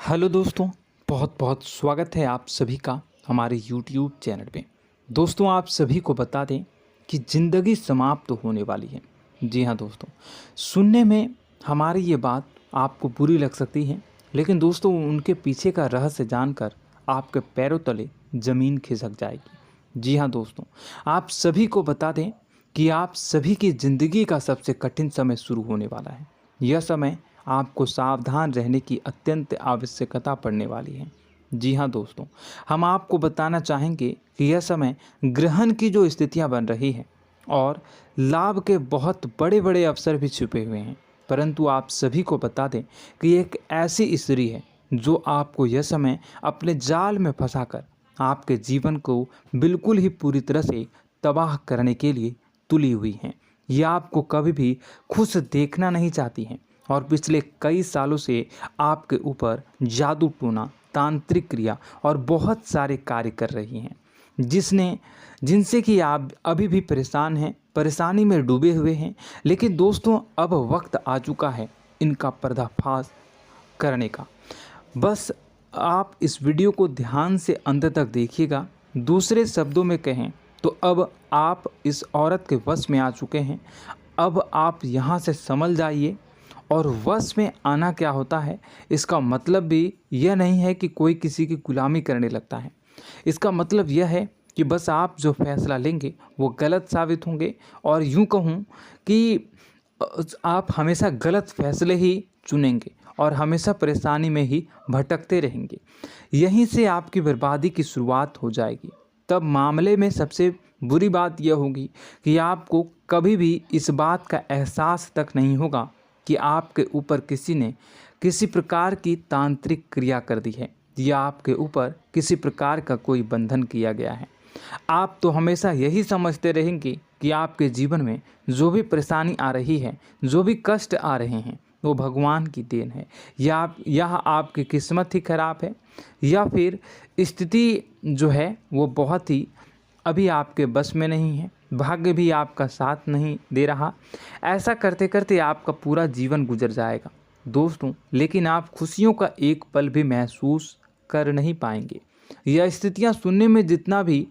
Hello दोस्तों, बहुत बहुत स्वागत है आप सभी का हमारे YouTube चैनल पे। दोस्तों, आप सभी को बता दें कि ज़िंदगी समाप्त होने वाली है। जी हाँ दोस्तों, सुनने में हमारी ये बात आपको बुरी लग सकती है, लेकिन दोस्तों उनके पीछे का रहस्य जानकर आपके पैरों तले ज़मीन खिसक जाएगी। जी हाँ दोस्तों, आप सभी को बता दें कि आप सभी की ज़िंदगी का सबसे कठिन समय शुरू होने वाला है। यह समय आपको सावधान रहने की अत्यंत आवश्यकता पड़ने वाली है। जी हाँ दोस्तों, हम आपको बताना चाहेंगे कि यह समय ग्रहण की जो स्थितियां बन रही है और लाभ के बहुत बड़े बड़े अवसर भी छुपे हुए हैं। परंतु आप सभी को बता दें कि एक ऐसी स्त्री है जो आपको यह समय अपने जाल में फंसाकर आपके जीवन को बिल्कुल ही पूरी तरह से तबाह करने के लिए तुली हुई हैं। यह आपको कभी भी खुश देखना नहीं चाहती हैं और पिछले कई सालों से आपके ऊपर जादू टोना, तांत्रिक क्रिया और बहुत सारे कार्य कर रही हैं, जिनसे कि आप अभी भी परेशान हैं, परेशानी में डूबे हुए हैं। लेकिन दोस्तों, अब वक्त आ चुका है इनका पर्दाफाश करने का। बस आप इस वीडियो को ध्यान से अंत तक देखिएगा। दूसरे शब्दों में कहें तो अब आप इस औरत के वश में आ चुके हैं। अब आप यहाँ से संभल जाइए। और वश में आना क्या होता है, इसका मतलब भी यह नहीं है कि कोई किसी की गुलामी करने लगता है। इसका मतलब यह है कि बस आप जो फैसला लेंगे वो गलत साबित होंगे, और यूँ कहूँ कि आप हमेशा गलत फैसले ही चुनेंगे और हमेशा परेशानी में ही भटकते रहेंगे। यहीं से आपकी बर्बादी की शुरुआत हो जाएगी। तब मामले में सबसे बुरी बात यह होगी कि आपको कभी भी इस बात का एहसास तक नहीं होगा कि आपके ऊपर किसी ने किसी प्रकार की तांत्रिक क्रिया कर दी है या आपके ऊपर किसी प्रकार का कोई बंधन किया गया है। आप तो हमेशा यही समझते रहेंगे कि आपके जीवन में जो भी परेशानी आ रही है, जो भी कष्ट आ रहे हैं, वो भगवान की देन है, या आपकी किस्मत ही खराब है, या फिर स्थिति जो है वो बहुत ही अभी आपके बस में नहीं है, भाग्य भी आपका साथ नहीं दे रहा। ऐसा करते करते आपका पूरा जीवन गुजर जाएगा दोस्तों, लेकिन आप खुशियों का एक पल भी महसूस कर नहीं पाएंगे। यह स्थितियां सुनने में जितना भी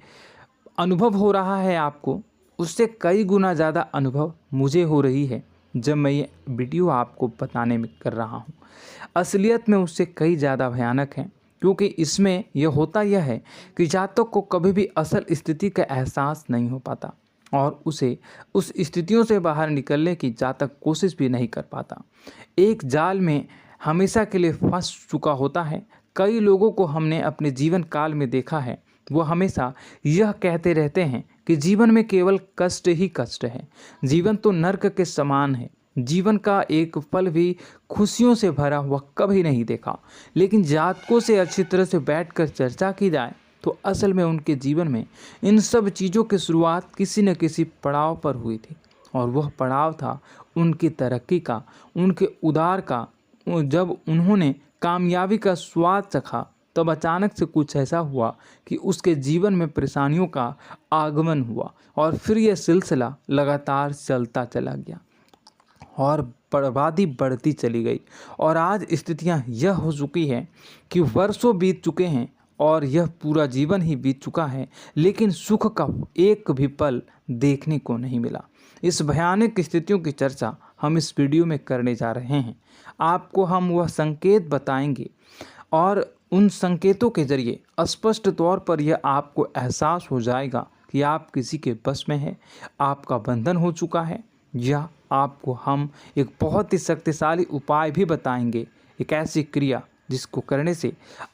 अनुभव हो रहा है आपको, उससे कई गुना ज़्यादा अनुभव मुझे हो रही है जब मैं ये वीडियो आपको बताने में कर रहा हूँ। असलियत में उससे कई ज़्यादा भयानक है, क्योंकि इसमें यह होता यह है कि जातक को कभी भी असल स्थिति का एहसास नहीं हो पाता और उसे उस स्थितियों से बाहर निकलने की जातक कोशिश भी नहीं कर पाता। एक जाल में हमेशा के लिए फंस चुका होता है। कई लोगों को हमने अपने जीवन काल में देखा है, वो हमेशा यह कहते रहते हैं कि जीवन में केवल कष्ट ही कष्ट है, जीवन तो नर्क के समान है, जीवन का एक पल भी खुशियों से भरा हुआ कभी नहीं देखा। लेकिन जातकों से अच्छी तरह से बैठकर चर्चा की जाए तो असल में उनके जीवन में इन सब चीज़ों की शुरुआत किसी न किसी पड़ाव पर हुई थी, और वह पड़ाव था उनकी तरक्की का, उनके उदार का। जब उन्होंने कामयाबी का स्वाद चखा, तब अचानक से कुछ ऐसा हुआ कि उसके जीवन में परेशानियों का आगमन हुआ, और फिर यह सिलसिला लगातार चलता चला गया और बर्बादी बढ़ती चली गई। और आज स्थितियां यह हो चुकी है कि वर्षों बीत चुके हैं और यह पूरा जीवन ही बीत चुका है, लेकिन सुख का एक भी पल देखने को नहीं मिला। इस भयानक स्थितियों की चर्चा हम इस वीडियो में करने जा रहे हैं। आपको हम वह संकेत बताएंगे और उन संकेतों के जरिए स्पष्ट तौर पर यह आपको एहसास हो जाएगा कि आप किसी के बस में हैं, आपका बंधन हो चुका है, या आपको हम एक बहुत ही शक्तिशाली उपाय भी बताएंगे, एक ऐसी क्रिया जिसको करने से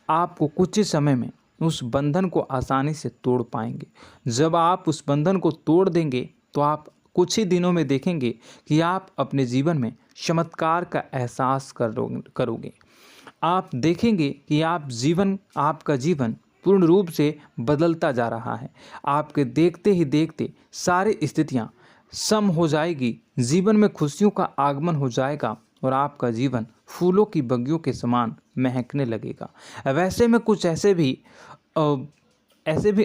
आपको कुछ ही समय में उस बंधन को आसानी से तोड़ पाएंगे। जब आप उस बंधन को तोड़ देंगे तो आप कुछ ही दिनों में देखेंगे कि आप अपने जीवन में चमत्कार का एहसास करोगे। आप देखेंगे कि आपका जीवन पूर्ण रूप से बदलता जा रहा है। आपके देखते ही देखते सारी स्थितियां सम हो जाएगी, जीवन में खुशियों का आगमन हो जाएगा और आपका जीवन फूलों की बगियों के समान महकने लगेगा। वैसे में कुछ ऐसे भी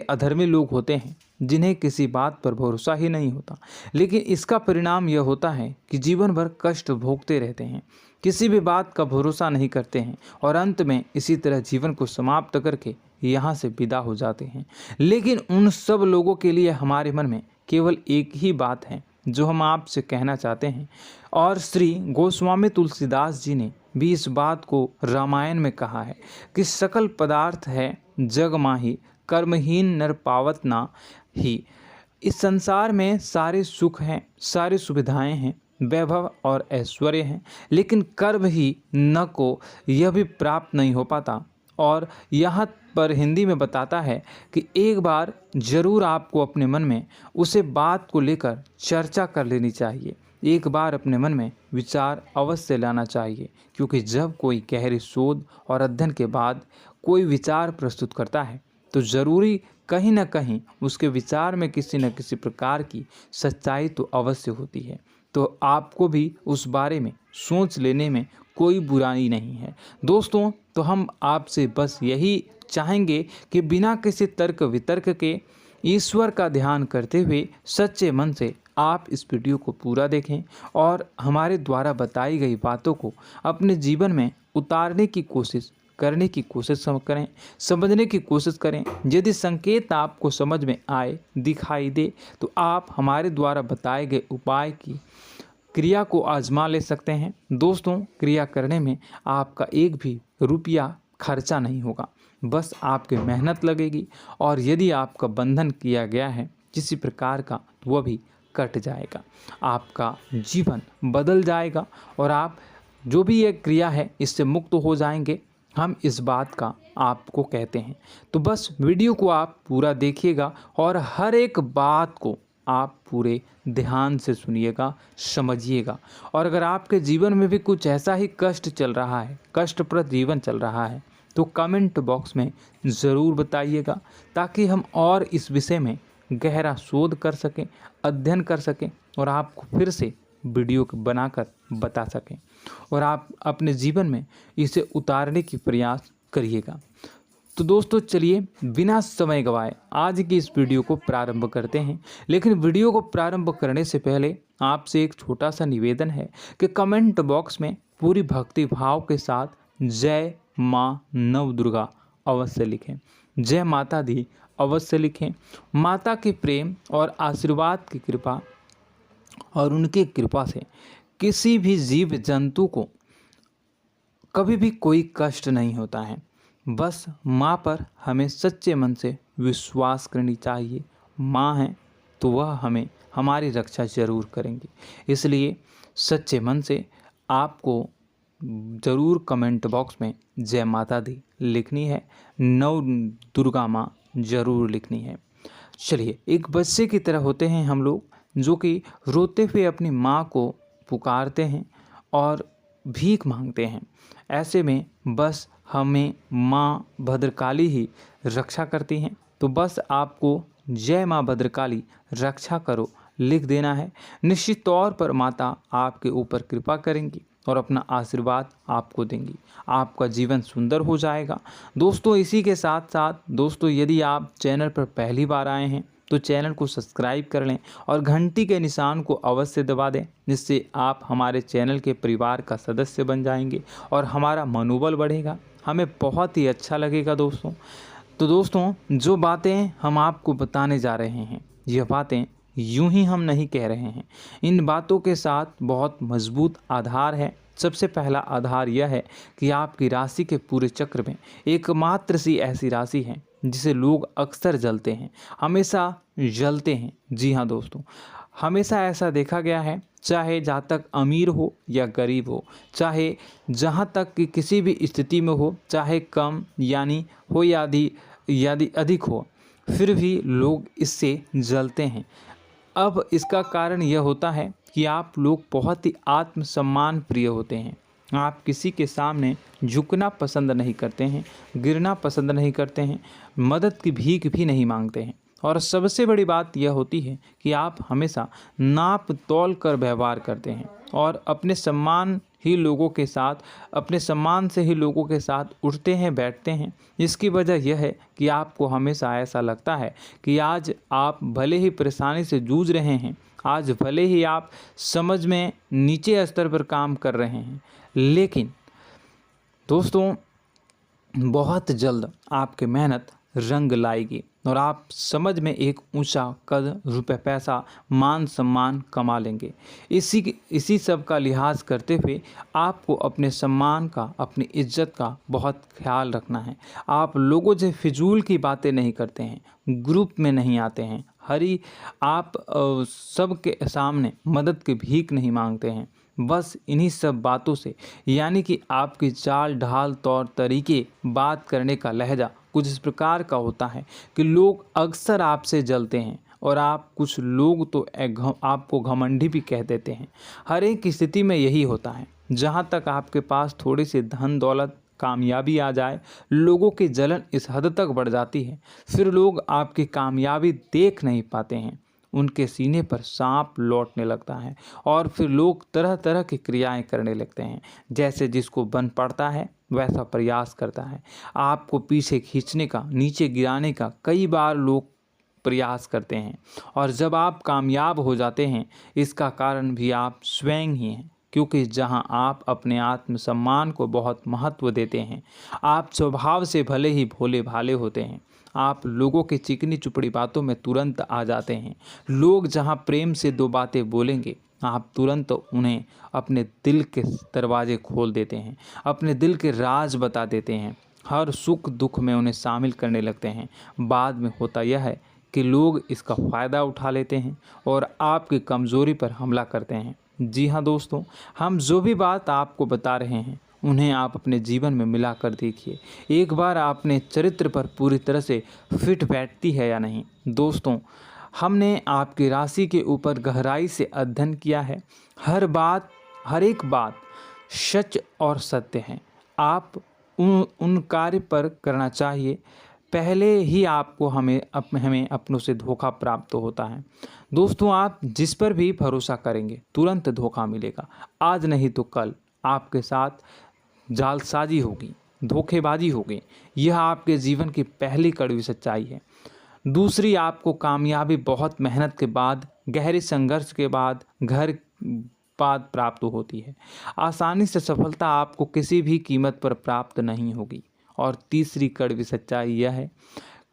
अधर्मी लोग होते हैं जिन्हें किसी बात पर भरोसा ही नहीं होता, लेकिन इसका परिणाम यह होता है कि जीवन भर कष्ट भोगते रहते हैं, किसी भी बात का भरोसा नहीं करते हैं और अंत में इसी तरह जीवन को समाप्त करके यहाँ से विदा हो जाते हैं। लेकिन उन सब लोगों के लिए हमारे मन में केवल एक ही बात है जो हम आपसे कहना चाहते हैं, और श्री गोस्वामी तुलसीदास जी ने भी इस बात को रामायण में कहा है कि सकल पदार्थ है जग माही, कर्महीन नर पावत ना ही। इस संसार में सारे सुख हैं, सारी सुविधाएं हैं, वैभव और ऐश्वर्य हैं, लेकिन कर्म ही न को यह भी प्राप्त नहीं हो पाता। और यहाँ पर हिंदी में बताता है कि एक बार जरूर आपको अपने मन में उसे बात को लेकर चर्चा कर लेनी चाहिए, एक बार अपने मन में विचार अवश्य लाना चाहिए, क्योंकि जब कोई गहरी शोध और अध्ययन के बाद कोई विचार प्रस्तुत करता है तो ज़रूरी कहीं ना कहीं उसके विचार में किसी न किसी प्रकार की सच्चाई तो अवश्य होती है। तो आपको भी उस बारे में सोच लेने में कोई बुराई नहीं है। दोस्तों, तो हम आपसे बस यही चाहेंगे कि बिना किसी तर्क वितर्क के ईश्वर का ध्यान करते हुए सच्चे मन से आप इस वीडियो को पूरा देखें और हमारे द्वारा बताई गई बातों को अपने जीवन में उतारने की कोशिश करने की कोशिश करें, समझने की कोशिश करें। यदि संकेत आपको समझ में आए, दिखाई दे, तो आप हमारे द्वारा बताए गए उपाय की क्रिया को आजमा ले सकते हैं। दोस्तों, क्रिया करने में आपका एक भी रुपया खर्चा नहीं होगा, बस आपकी मेहनत लगेगी, और यदि आपका बंधन किया गया है किसी प्रकार का तो वह भी कट जाएगा, आपका जीवन बदल जाएगा और आप जो भी ये क्रिया है इससे मुक्त हो जाएंगे। हम इस बात का आपको कहते हैं। तो बस वीडियो को आप पूरा देखिएगा और हर एक बात को आप पूरे ध्यान से सुनिएगा, समझिएगा। और अगर आपके जीवन में भी कुछ ऐसा ही कष्ट चल रहा है, कष्टप्रद जीवन चल रहा है, तो कमेंट बॉक्स में ज़रूर बताइएगा, ताकि हम और इस विषय में गहरा शोध कर सकें, अध्ययन कर सकें और आपको फिर से वीडियो बनाकर बता सकें और आप अपने जीवन में इसे उतारने की प्रयास करिएगा। तो दोस्तों, चलिए बिना समय गवाए आज की इस वीडियो को प्रारंभ करते हैं। लेकिन वीडियो को प्रारंभ करने से पहले आपसे एक छोटा सा निवेदन है कि कमेंट बॉक्स में पूरी भक्ति भाव के साथ जय माँ नव दुर्गा अवश्य लिखें, जय माता दी अवश्य लिखें। माता के प्रेम और आशीर्वाद की कृपा और उनकी कृपा से किसी भी जीव जंतु को कभी भी कोई कष्ट नहीं होता है। बस माँ पर हमें सच्चे मन से विश्वास करनी चाहिए। माँ है तो वह हमें हमारी रक्षा जरूर करेंगी। इसलिए सच्चे मन से आपको ज़रूर कमेंट बॉक्स में जय माता दी लिखनी है, नव दुर्गा माँ ज़रूर लिखनी है। चलिए, एक बच्चे की तरह होते हैं हम लोग, जो कि रोते हुए अपनी माँ को पुकारते हैं और भीख मांगते हैं। ऐसे में बस हमें माँ भद्रकाली ही रक्षा करती हैं। तो बस आपको जय माँ भद्रकाली रक्षा करो लिख देना है। निश्चित तौर पर माता आपके ऊपर कृपा करेंगी और अपना आशीर्वाद आपको देंगी, आपका जीवन सुंदर हो जाएगा। दोस्तों, इसी के साथ साथ दोस्तों, यदि आप चैनल पर पहली बार आए हैं तो चैनल को सब्सक्राइब कर लें और घंटी के निशान को अवश्य दबा दें, जिससे आप हमारे चैनल के परिवार का सदस्य बन जाएंगे और हमारा मनोबल बढ़ेगा, हमें बहुत ही अच्छा लगेगा दोस्तों। तो दोस्तों, जो बातें हम आपको बताने जा रहे हैं, यह बातें यूं ही हम नहीं कह रहे हैं। इन बातों के साथ बहुत मजबूत आधार है। सबसे पहला आधार यह है कि आपकी राशि के पूरे चक्र में एकमात्र सी ऐसी राशि है जिसे लोग अक्सर जलते हैं, हमेशा जलते हैं। जी हाँ दोस्तों, हमेशा ऐसा देखा गया है, चाहे जहाँ तक अमीर हो या गरीब हो, चाहे जहाँ तक कि किसी भी स्थिति में हो, चाहे कम यानी हो या अधिक हो, फिर भी लोग इससे जलते हैं। अब इसका कारण यह होता है कि आप लोग बहुत ही आत्मसम्मान प्रिय होते हैं। आप किसी के सामने झुकना पसंद नहीं करते हैं, गिरना पसंद नहीं करते हैं, मदद की भीख भी नहीं मांगते हैं और सबसे बड़ी बात यह होती है कि आप हमेशा नाप तौल कर व्यवहार करते हैं और अपने सम्मान से ही लोगों के साथ उठते हैं बैठते हैं। इसकी वजह यह है कि आपको हमेशा ऐसा लगता है कि आज आप भले ही परेशानी से जूझ रहे हैं, आज भले ही आप समझ में नीचे स्तर पर काम कर रहे हैं, लेकिन दोस्तों बहुत जल्द आपकी मेहनत रंग लाएगी और आप समझ में एक ऊंचा कद, रुपए, पैसा, मान सम्मान कमा लेंगे। इसी सब का लिहाज करते हुए आपको अपने सम्मान का, अपनी इज्जत का बहुत ख्याल रखना है। आप लोगों से फिजूल की बातें नहीं करते हैं, ग्रुप में नहीं आते हैं, आप सबके सामने मदद की भीख नहीं मांगते हैं। बस इन्हीं सब बातों से, यानी कि आपकी चाल ढाल, तौर तरीके, बात करने का लहजा कुछ इस प्रकार का होता है कि लोग अक्सर आपसे जलते हैं और कुछ लोग तो आपको घमंडी भी कह देते हैं। हर एक स्थिति में यही होता है। जहाँ तक आपके पास थोड़ी सी धन दौलत, कामयाबी आ जाए, लोगों की जलन इस हद तक बढ़ जाती है, फिर लोग आपकी कामयाबी देख नहीं पाते हैं, उनके सीने पर सांप लौटने लगता है और फिर लोग तरह तरह की क्रियाएं करने लगते हैं। जैसे जिसको बन पड़ता है वैसा प्रयास करता है। आपको पीछे खींचने का, नीचे गिराने का कई बार लोग प्रयास करते हैं और जब आप कामयाब हो जाते हैं, इसका कारण भी आप स्वयं ही हैं। क्योंकि जहां आप अपने आत्मसम्मान को बहुत महत्व देते हैं, आप स्वभाव से भले ही भोले भाले होते हैं, आप लोगों की चिकनी चुपड़ी बातों में तुरंत आ जाते हैं। लोग जहां प्रेम से दो बातें बोलेंगे, आप तुरंत उन्हें अपने दिल के दरवाजे खोल देते हैं, अपने दिल के राज बता देते हैं, हर सुख दुख में उन्हें शामिल करने लगते हैं। बाद में होता यह है कि लोग इसका फ़ायदा उठा लेते हैं और आपकी कमज़ोरी पर हमला करते हैं। जी हाँ दोस्तों, हम जो भी बात आपको बता रहे हैं उन्हें आप अपने जीवन में मिला कर देखिए। एक बार आपने चरित्र पर पूरी तरह से फिट बैठती है या नहीं। दोस्तों, हमने आपकी राशि के ऊपर गहराई से अध्ययन किया है। हर एक बात सच और सत्य है। आप उन कार्य पर करना चाहिए, पहले ही आपको हमें अपनों से धोखा प्राप्त होता है। दोस्तों, आप जिस पर भी भरोसा करेंगे तुरंत धोखा मिलेगा। आज नहीं तो कल आपके साथ जालसाजी होगी, धोखेबाजी होगी। यह आपके जीवन की पहली कड़वी सच्चाई है। दूसरी, आपको कामयाबी बहुत मेहनत के बाद, गहरे संघर्ष के बाद प्राप्त होती है। आसानी से सफलता आपको किसी भी कीमत पर प्राप्त नहीं होगी। और तीसरी कड़वी सच्चाई यह है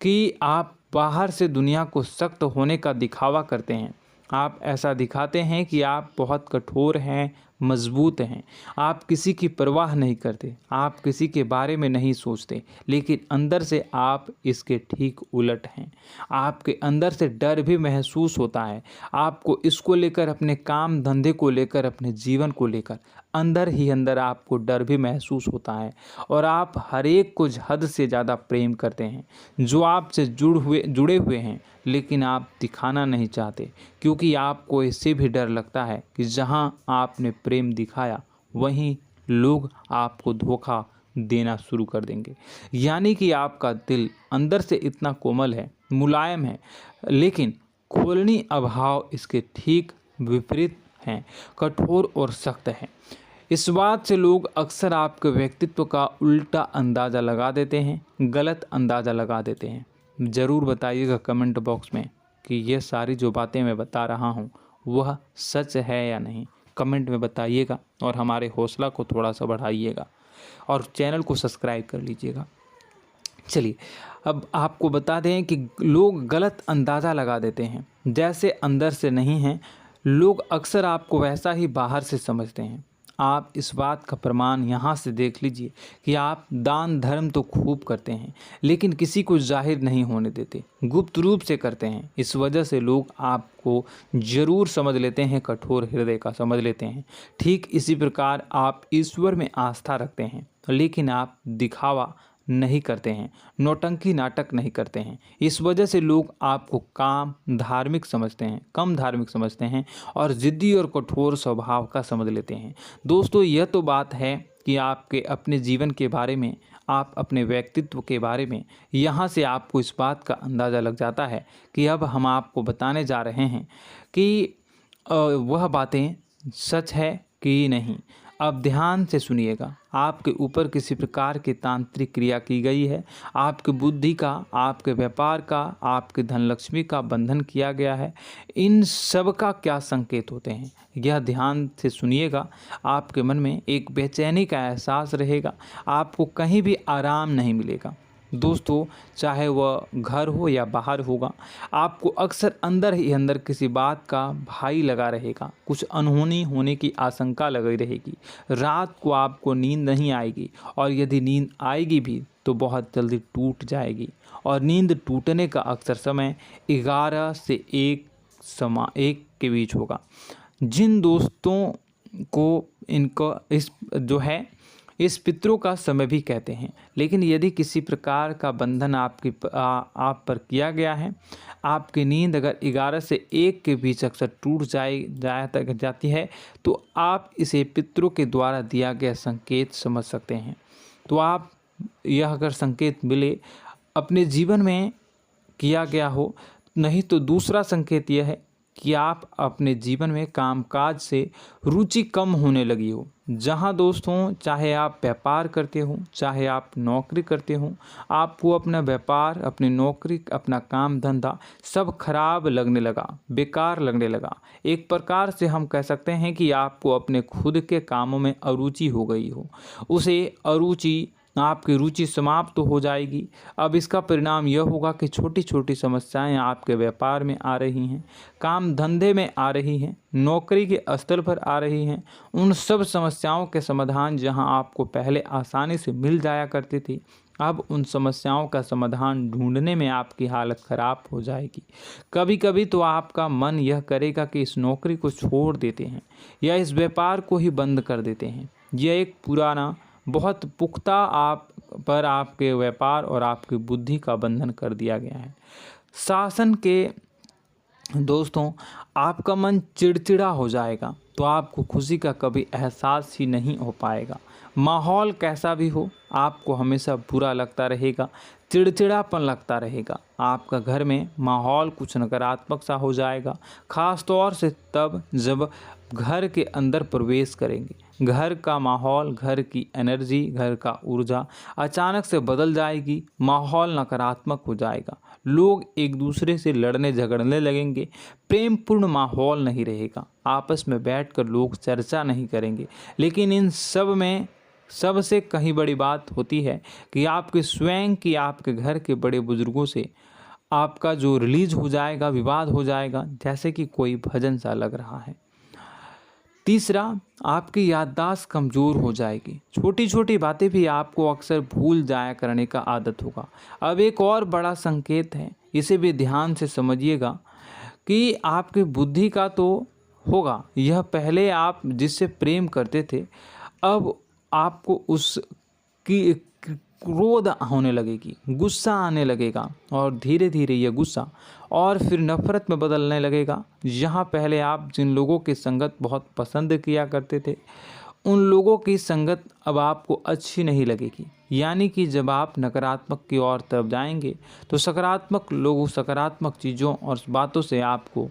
कि आप बाहर से दुनिया को सख्त होने का दिखावा करते हैं। आप ऐसा दिखाते हैं कि आप बहुत कठोर हैं, मजबूत हैं, आप किसी की परवाह नहीं करते, आप किसी के बारे में नहीं सोचते, लेकिन अंदर से आप इसके ठीक उलट हैं। आपके अंदर से डर भी महसूस होता है। आपको इसको लेकर, अपने काम धंधे को लेकर, अपने जीवन को लेकर अंदर ही अंदर आपको डर भी महसूस होता है और आप हर एक को हद से ज़्यादा प्रेम करते हैं, जो आपसे जुड़े हुए हैं, लेकिन आप दिखाना नहीं चाहते, क्योंकि आपको इससे भी डर लगता है कि जहां आपने प्रेम दिखाया वहीं लोग आपको धोखा देना शुरू कर देंगे। यानी कि आपका दिल अंदर से इतना कोमल है, मुलायम है, लेकिन खोलनी अभाव इसके ठीक विपरीत हैं, कठोर और सख्त हैं। इस बात से लोग अक्सर आपके व्यक्तित्व का उल्टा अंदाज़ा लगा देते हैं, गलत अंदाज़ा लगा देते हैं। ज़रूर बताइएगा कमेंट बॉक्स में कि ये सारी जो बातें मैं बता रहा हूँ वह सच है या नहीं। कमेंट में बताइएगा और हमारे हौसला को थोड़ा सा बढ़ाइएगा और चैनल को सब्सक्राइब कर लीजिएगा। चलिए, अब आपको बता दें कि लोग गलत अंदाज़ा लगा देते हैं। जैसे अंदर से नहीं हैं, लोग अक्सर आपको वैसा ही बाहर से समझते हैं। आप इस बात का प्रमाण यहाँ से देख लीजिए कि आप दान धर्म तो खूब करते हैं, लेकिन किसी को जाहिर नहीं होने देते, गुप्त रूप से करते हैं। इस वजह से लोग आपको ज़रूर समझ लेते हैं, कठोर हृदय का समझ लेते हैं। ठीक इसी प्रकार आप ईश्वर में आस्था रखते हैं, लेकिन आप दिखावा नहीं करते हैं, नौटंकी नाटक नहीं करते हैं। इस वजह से लोग आपको कम धार्मिक समझते हैं और ज़िद्दी और कठोर स्वभाव का समझ लेते हैं। दोस्तों, यह तो बात है कि आपके अपने जीवन के बारे में, आप अपने व्यक्तित्व के बारे में, यहाँ से आपको इस बात का अंदाज़ा लग जाता है कि अब हम आपको बताने जा रहे हैं कि वह बातें सच है कि नहीं। अब ध्यान से सुनिएगा। आपके ऊपर किसी प्रकार की तांत्रिक क्रिया की गई है, आपकी बुद्धि का, आपके व्यापार का, आपके धनलक्ष्मी का बंधन किया गया है। इन सब का क्या संकेत होते हैं, यह ध्यान से सुनिएगा। आपके मन में एक बेचैनी का एहसास रहेगा, आपको कहीं भी आराम नहीं मिलेगा। दोस्तों, चाहे वह घर हो या बाहर होगा, आपको अक्सर अंदर ही अंदर किसी बात का भय लगा रहेगा, कुछ अनहोनी होने की आशंका लगी रहेगी। रात को आपको नींद नहीं आएगी, और यदि नींद आएगी भी तो बहुत जल्दी टूट जाएगी, और नींद टूटने का अक्सर समय 11 से 1 के बीच होगा। जिन दोस्तों को इनको इस पितरों का समय भी कहते हैं। लेकिन यदि किसी प्रकार का बंधन आप पर किया गया है, आपकी नींद अगर 11 से 1 के बीच अक्सर टूट जाती है, तो आप इसे पितरों के द्वारा दिया गया संकेत समझ सकते हैं। तो आप यह अगर संकेत मिले अपने जीवन में किया गया हो, नहीं तो दूसरा संकेत यह है कि आप अपने जीवन में कामकाज से रुचि कम होने लगी हो। जहां दोस्तों, चाहे आप व्यापार करते हो, चाहे आप नौकरी करते हो, आपको अपना व्यापार, अपनी नौकरी, अपना काम धंधा सब खराब लगने लगा, बेकार लगने लगा। एक प्रकार से हम कह सकते हैं कि आपको अपने खुद के कामों में अरुचि हो गई हो। उसे अरुचि, आपकी रुचि समाप्त तो हो जाएगी। अब इसका परिणाम यह होगा कि छोटी छोटी समस्याएं आपके व्यापार में आ रही हैं, काम धंधे में आ रही हैं, नौकरी के स्तर पर आ रही हैं। उन सब समस्याओं के समाधान जहां आपको पहले आसानी से मिल जाया करती थी, अब उन समस्याओं का समाधान ढूंढने में आपकी हालत ख़राब हो जाएगी। कभी कभी तो आपका मन यह करेगा कि इस नौकरी को छोड़ देते हैं या इस व्यापार को ही बंद कर देते हैं। यह एक पुराना, बहुत पुख्ता आपके व्यापार और आपकी बुद्धि का बंधन कर दिया गया है। शासन के दोस्तों, आपका मन चिड़चिड़ा हो जाएगा, तो आपको खुशी का कभी एहसास ही नहीं हो पाएगा। माहौल कैसा भी हो, आपको हमेशा बुरा लगता रहेगा, चिड़चिड़ापन लगता रहेगा। आपका घर में माहौल कुछ नकारात्मक सा हो जाएगा, ख़ास तौर से तब जब घर के अंदर प्रवेश करेंगे। घर का माहौल, घर की एनर्जी, घर का ऊर्जा अचानक से बदल जाएगी, माहौल नकारात्मक हो जाएगा। लोग एक दूसरे से लड़ने झगड़ने लगेंगे, प्रेमपूर्ण माहौल नहीं रहेगा, आपस में बैठकर लोग चर्चा नहीं करेंगे। लेकिन इन सब में सबसे कहीं बड़ी बात होती है कि आपके स्वयं की, आपके घर के बड़े बुजुर्गों से आपका जो रिलीज हो जाएगा, विवाद हो जाएगा, जैसे कि कोई भजन सा लग रहा है। तीसरा, आपकी याददाश्त कमज़ोर हो जाएगी, छोटी छोटी बातें भी आपको अक्सर भूल जाया करने का आदत होगा। अब एक और बड़ा संकेत है, इसे भी ध्यान से समझिएगा कि आपकी बुद्धि का तो होगा, यह पहले आप जिससे प्रेम करते थे, अब आपको उसकी क्रोध होने लगेगी, गुस्सा आने लगेगा, और धीरे धीरे यह गुस्सा और फिर नफरत में बदलने लगेगा। यहाँ पहले आप जिन लोगों की संगत बहुत पसंद किया करते थे, उन लोगों की संगत अब आपको अच्छी नहीं लगेगी। यानी कि जब आप नकारात्मक की ओर तरफ जाएंगे, तो सकारात्मक लोगों, सकारात्मक चीज़ों और बातों से आपको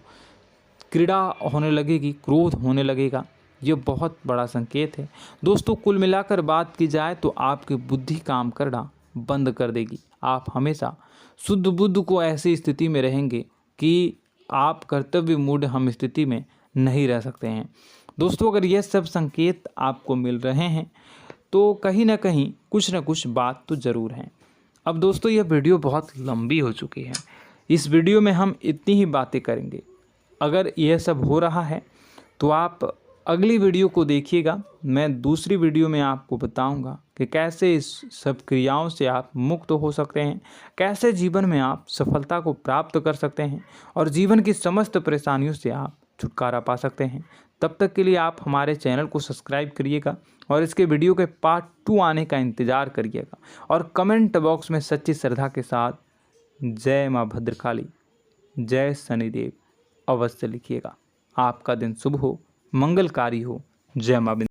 क्रीड़ा होने लगेगी, क्रोध होने लगेगा। ये बहुत बड़ा संकेत है दोस्तों। कुल मिलाकर बात की जाए तो आपकी बुद्धि काम करना बंद कर देगी। आप हमेशा शुद्ध बुद्ध को ऐसी स्थिति में रहेंगे कि आप कर्तव्य मूढ़ हम स्थिति में नहीं रह सकते हैं। दोस्तों, अगर ये सब संकेत आपको मिल रहे हैं तो कहीं ना कहीं कुछ ना कुछ बात तो ज़रूर है। अब दोस्तों, यह वीडियो बहुत लंबी हो चुकी है, इस वीडियो में हम इतनी ही बातें करेंगे। अगर यह सब हो रहा है तो आप अगली वीडियो को देखिएगा। मैं दूसरी वीडियो में आपको बताऊंगा कि कैसे इस सब क्रियाओं से आप मुक्त हो सकते हैं, कैसे जीवन में आप सफलता को प्राप्त कर सकते हैं और जीवन की समस्त परेशानियों से आप छुटकारा पा सकते हैं। तब तक के लिए आप हमारे चैनल को सब्सक्राइब करिएगा और इसके वीडियो के पार्ट 2 आने का इंतज़ार करिएगा, और कमेंट बॉक्स में सच्ची श्रद्धा के साथ जय माँ भद्रकाली, जय शनिदेव अवश्य लिखिएगा। आपका दिन शुभ हो, मंगलकारी हो। जय माँ।